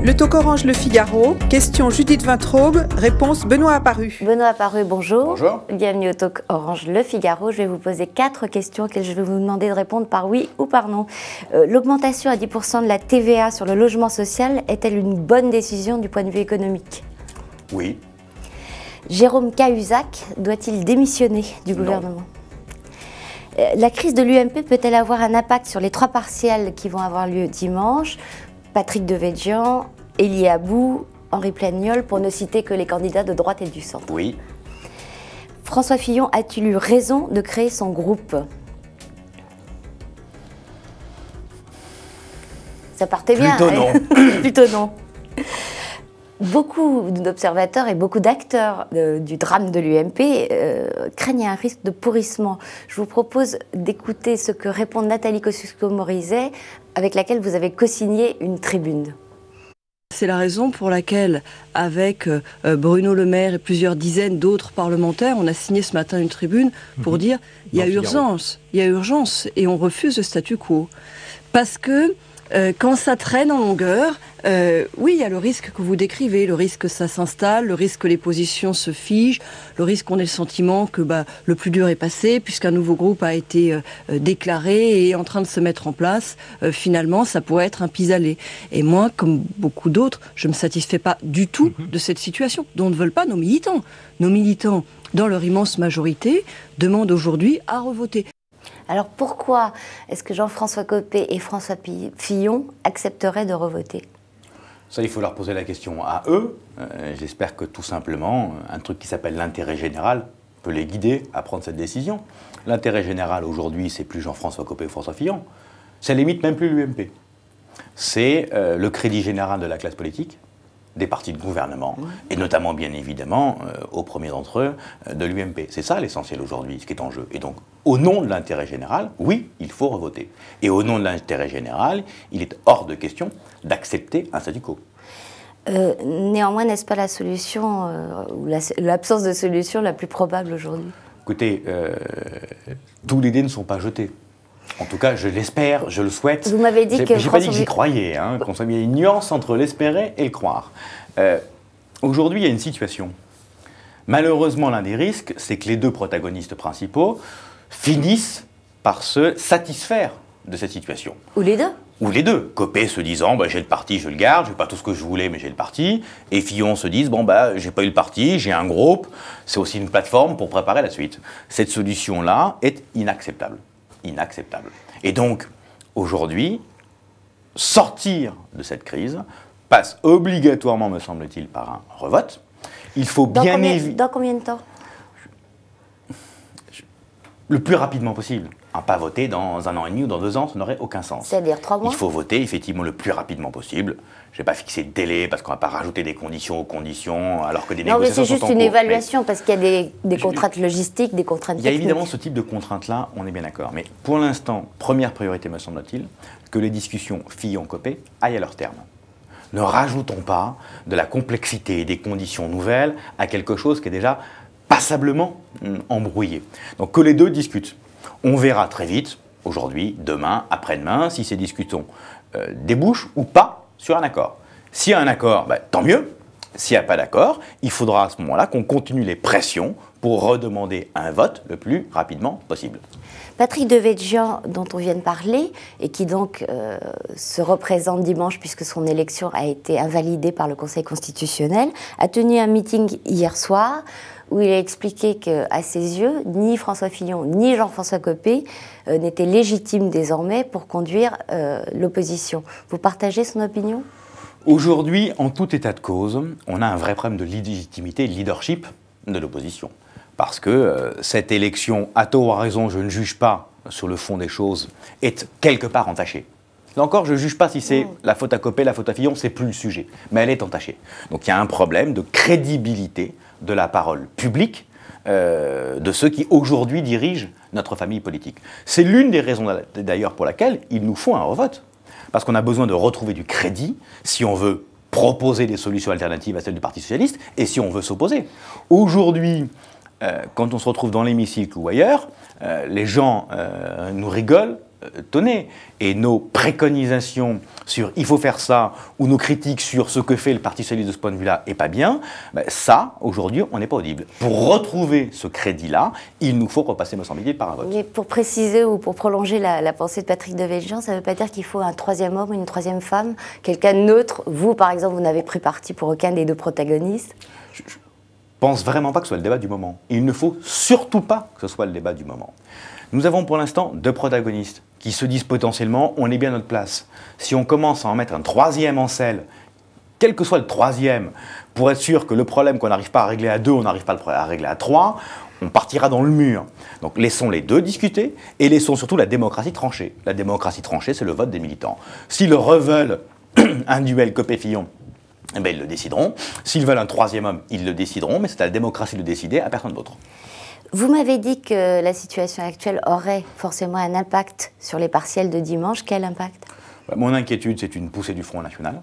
Le Talk Orange Le Figaro, question Judith Vintraube, réponse Benoît Apparu. Benoît Apparu, bonjour. Bonjour. Bienvenue au Talk Orange Le Figaro. Je vais vous poser 4 questions auxquelles je vais vous demander de répondre par oui ou par non. L'augmentation à 10% de la TVA sur le logement social est-elle une bonne décision du point de vue économique? Oui. Jérôme Cahuzac doit-il démissionner du gouvernement? La crise de l'UMP peut-elle avoir un impact sur les 3 partiels qui vont avoir lieu dimanche? Patrick Devedjian, Élie Abou, Henri Plaignol, pour ne citer que les candidats de droite et du centre. Oui. François Fillon a-t-il eu raison de créer son groupe? Ça partait bien. Plutôt non. Plutôt non. Beaucoup d'observateurs et beaucoup d'acteurs du drame de l'UMP craignent un risque de pourrissement. Je vous propose d'écouter ce que répond Nathalie Kosciusko-Morizet, avec laquelle vous avez co-signé une tribune. C'est la raison pour laquelle, avec Bruno Le Maire et plusieurs dizaines d'autres parlementaires, on a signé ce matin une tribune pour dire il y a urgence et on refuse le statu quo. Parce que quand ça traîne en longueur, oui, il y a le risque que vous décrivez, le risque que ça s'installe, le risque que les positions se figent, le risque qu'on ait le sentiment que le plus dur est passé, puisqu'un nouveau groupe a été déclaré et est en train de se mettre en place. Finalement, ça pourrait être un pis-aller. Et moi, comme beaucoup d'autres, je ne me satisfais pas du tout de cette situation, dont ne veulent pas nos militants. Nos militants, dans leur immense majorité, demandent aujourd'hui à revoter. Alors pourquoi est-ce que Jean-François Copé et François Fillon accepteraient de revoter? Ça, il faut leur poser la question à eux. J'espère que tout simplement, un truc qui s'appelle l'intérêt général peut les guider à prendre cette décision. L'intérêt général aujourd'hui, c'est plus Jean-François Copé ou François Fillon. Ça limite même plus l'UMP. C'est le crédit général de la classe politique, des partis de gouvernement, et notamment, bien évidemment, au premier d'entre eux, de l'UMP. C'est ça l'essentiel aujourd'hui, ce qui est en jeu. Et donc, au nom de l'intérêt général, oui, il faut revoter. Et au nom de l'intérêt général, il est hors de question d'accepter un statu quo. Néanmoins, n'est-ce pas la solution, ou l'absence de solution la plus probable aujourd'hui? Écoutez, tous les dés ne sont pas jetés. En tout cas, je l'espère, je le souhaite. Vous m'avez dit que... J'ai pas dit que j'y croyais, hein, il y a une nuance entre l'espérer et le croire. Aujourd'hui, il y a une situation. Malheureusement, l'un des risques, c'est que les 2 protagonistes principaux finissent par se satisfaire de cette situation. Ou les 2? Ou les 2. Copé se disant, j'ai le parti, je le garde, je n'ai pas tout ce que je voulais, mais j'ai le parti. Et Fillon se disent, j'ai pas eu le parti, j'ai un groupe, c'est aussi une plateforme pour préparer la suite. Cette solution-là est inacceptable. Inacceptable. Et donc, aujourd'hui, sortir de cette crise passe obligatoirement, me semble-t-il, par un revote. Il faut bien évidemment... Dans combien de temps? Le plus rapidement possible. Pas voter dans 1 an et demi ou dans 2 ans, ça n'aurait aucun sens. C'est-à-dire 3 mois? Il faut voter effectivement le plus rapidement possible. Je ne vais pas fixer de délai parce qu'on ne va pas rajouter des conditions aux conditions alors que des négociations sont en cours. Non, mais c'est juste une évaluation parce qu'il y a des contraintes logistiques, des contraintes techniques. Il y a évidemment ce type de contraintes-là, on est bien d'accord. Mais pour l'instant, première priorité, me semble-t-il, que les discussions Fillon-Copé aillent à leur terme. Ne rajoutons pas de la complexité et des conditions nouvelles à quelque chose qui est déjà passablement embrouillé. Donc que les 2 discutent. On verra très vite, aujourd'hui, demain, après-demain, si ces discussions débouchent ou pas sur un accord. S'il y a un accord, tant mieux. S'il n'y a pas d'accord, il faudra à ce moment-là qu'on continue les pressions pour redemander un vote le plus rapidement possible. Patrick Devedjian, dont on vient de parler, et qui donc se représente dimanche puisque son élection a été invalidée par le Conseil constitutionnel, a tenu un meeting hier soir où il a expliqué qu'à ses yeux, ni François Fillon ni Jean-François Copé n'étaient légitimes désormais pour conduire l'opposition. Vous partagez son opinion ? Aujourd'hui, en tout état de cause, on a un vrai problème de légitimité et de leadership de l'opposition. Parce que cette élection, à tort ou à raison, je ne juge pas sur le fond des choses, est quelque part entachée. Là encore, je ne juge pas si c'est la faute à Copé, la faute à Fillon, c'est plus le sujet. Mais elle est entachée. Donc il y a un problème de crédibilité de la parole publique de ceux qui aujourd'hui dirigent notre famille politique. C'est l'une des raisons d'ailleurs pour laquelle il nous faut un revote. Parce qu'on a besoin de retrouver du crédit si on veut proposer des solutions alternatives à celles du Parti socialiste et si on veut s'opposer. Aujourd'hui, quand on se retrouve dans l'hémicycle ou ailleurs, les gens nous rigolent tenez. Et nos préconisations sur il faut faire ça, ou nos critiques sur ce que fait le Parti socialiste de ce point de vue-là est pas bien, ben ça, aujourd'hui, on n'est pas audible. Pour retrouver ce crédit-là, il nous faut repasser, me semble-t-il, par un vote. Mais pour préciser ou pour prolonger la pensée de Patrick Devedjian, ça ne veut pas dire qu'il faut un troisième homme ou une troisième femme, quelqu'un de neutre. Vous, par exemple, vous n'avez pris parti pour aucun des deux protagonistes. Je pense vraiment pas que ce soit le débat du moment. Il ne faut surtout pas que ce soit le débat du moment. Nous avons pour l'instant deux protagonistes qui se disent potentiellement on est bien à notre place. Si on commence à en mettre un troisième en selle, quel que soit le troisième, pour être sûr que le problème qu'on n'arrive pas à régler à deux, on n'arrive pas à régler à trois, on partira dans le mur. Donc laissons les deux discuter et laissons surtout la démocratie trancher. La démocratie trancher, c'est le vote des militants. S'ils reveulent un duel Copé-Fillon, eh bien, ils le décideront. S'ils veulent un troisième homme, ils le décideront, mais c'est à la démocratie de le décider, à personne d'autre. Vous m'avez dit que la situation actuelle aurait forcément un impact sur les partiels de dimanche. Quel impact? Mon inquiétude, c'est une poussée du Front National.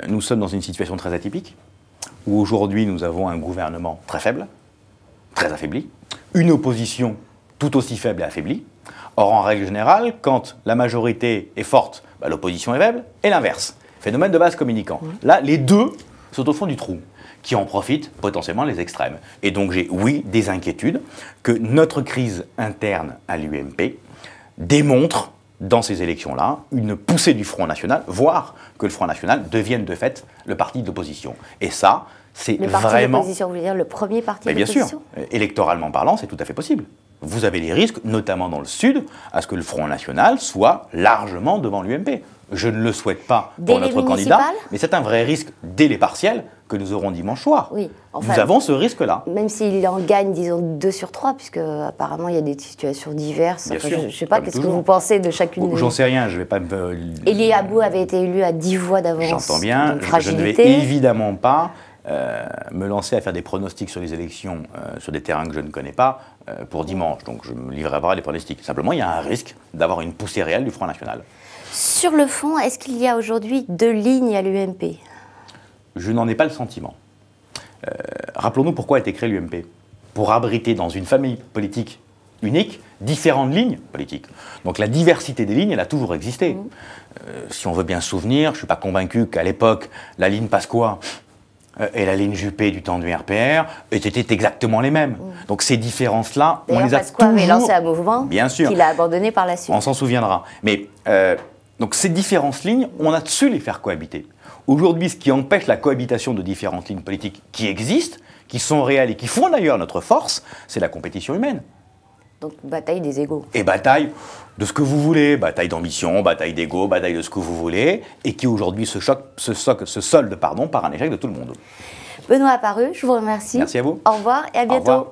Nous sommes dans une situation très atypique, où aujourd'hui nous avons un gouvernement très faible, très affaibli, une opposition tout aussi faible et affaiblie. Or, en règle générale, quand la majorité est forte, bah, l'opposition est faible, et l'inverse. Phénomène de base communicant. Là, les deux sont au fond du trou, qui en profitent potentiellement les extrêmes. Et donc j'ai, oui, des inquiétudes que notre crise interne à l'UMP démontre, dans ces élections-là, une poussée du Front National, voire que le Front National devienne de fait le parti de l'opposition. Et ça, c'est vraiment... Le parti d'opposition, vous voulez dire le premier parti d'opposition? Bien sûr, électoralement parlant, c'est tout à fait possible. Vous avez des risques, notamment dans le Sud, à ce que le Front National soit largement devant l'UMP. Je ne le souhaite pas pour notre candidat, mais c'est un vrai risque dès les partiels que nous aurons dimanche soir. Oui, enfin, nous avons ce risque-là. Même s'il en gagne, disons, 2 sur 3, puisque apparemment il y a des situations diverses. Bien enfin, sûr, je ne sais pas, qu'est-ce que vous pensez de chacune J'en sais rien, je ne vais pas me... Elie Abou avait été élu à 10 voix d'avance. J'entends bien, je ne vais évidemment pas me lancer à faire des pronostics sur les élections sur des terrains que je ne connais pas pour dimanche. Donc je ne me livrerai pas à des pronostics. Simplement, il y a un risque d'avoir une poussée réelle du Front National. Sur le fond, est-ce qu'il y a aujourd'hui 2 lignes à l'UMP? Je n'en ai pas le sentiment. Rappelons-nous pourquoi a été créé l'UMP. Pour abriter dans une famille politique unique différentes lignes politiques. Donc la diversité des lignes, elle a toujours existé. Si on veut bien se souvenir, je ne suis pas convaincu qu'à l'époque, la ligne Pasqua et la ligne Juppé du temps du RPR étaient exactement les mêmes. Donc ces différences-là, on les a Pasqua toujours... avait lancé un mouvement bien sûr, qu'il a abandonné par la suite. On s'en souviendra. Mais donc ces différentes lignes, on a su les faire cohabiter. Aujourd'hui, ce qui empêche la cohabitation de différentes lignes politiques qui existent, qui sont réelles et qui font d'ailleurs notre force, c'est la compétition humaine. Donc bataille des égos. Et bataille de ce que vous voulez, bataille d'ambition, bataille d'ego, bataille de ce que vous voulez, et qui aujourd'hui se solde par un échec de tout le monde. Benoît Apparu, je vous remercie. Merci à vous. Au revoir et à bientôt. Au revoir.